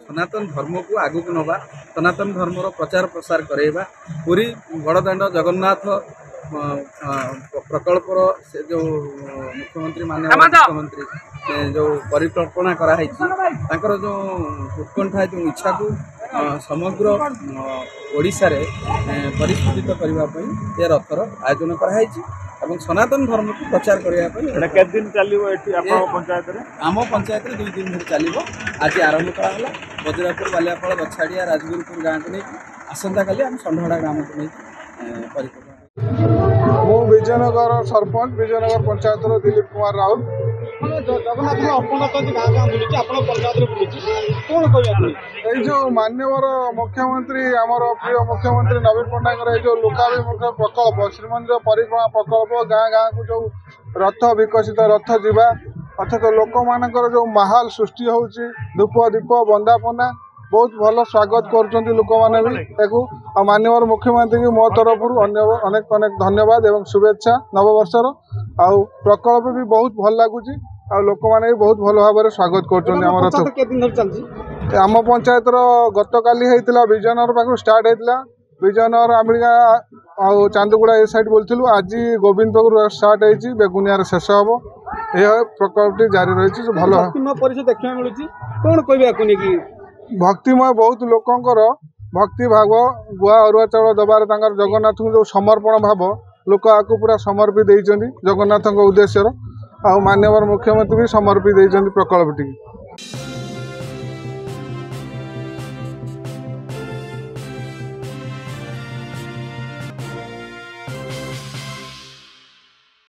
सनातन धर्म को आगु को नवा सनातन धर्मर प्रचार प्रसार कराइबा पूरी बड़दाण्ड जगन्नाथ प्रकल्पर से जो मुख्यमंत्री माननीय मुख्यमंत्री जो परिकल्पना कराई जो उत्कंठा जो इच्छा को समग्र ओडिशा रे परिस्फुटित करने रथर आयोजन कराई एवं सनातन धर्म को प्रचार करने दिन चलो पंचायत आम पंचायत 2 दिन धरी चलो आज आरंभ कराला बजरापुर बालियापाड़ गछाड़िया राजगुरुपुर गाँव को लेकिन आसंता काली आम संढड़ा ग्राम को लेकिन परिकल्पना मु विजयनगर सरपंच विजयनगर पंचायत दिलीप कुमार राउत जो मान्यवर मुख्यमंत्री आमर प्रिय मुख्यमंत्री नवीन पट्टनायक जो लोकाभिमुख प्रकल्प श्रीमंदिर परिक्रमा प्रकल्प गाँ गाँ को जो रथ विकसित रथ जीवा अर्थात लोक मानकर जो माहौल सृष्टि होची धूप दीप बंदापना बहुत भल स्वागत कर लोक मैंने भी मान्यवर मुख्यमंत्री की मो तरफ अनेक अनेक धन्यवाद एवं शुभेच्छा नववर्षर आउ प्रकल्प भी बहुत भल लगुच लोक मैंने भी बहुत भल भाव में स्वागत कर आम पंचायत गत काली होता विजयनगर पाख स्टार्ट होता विजयनगर आमिगा आउ चांदुगुड़ा ए साइड बोलूँ आज गोविंदपुर स्टार्ट होती बेगुनिया शेष हम यह प्रकल्प जारी रही भल देखा मिलूँ कौन कह भक्तिमय बहुत लोकंर भक्ति भाव गुआ अरुआ चाउल दबार जगन्नाथ को जो समर्पण भाव लोक आपको पूरा समर्पित जगन्नाथ उद्देश्य आ मान्यवर मुख्यमंत्री भी समर्पित प्रकल्प टी।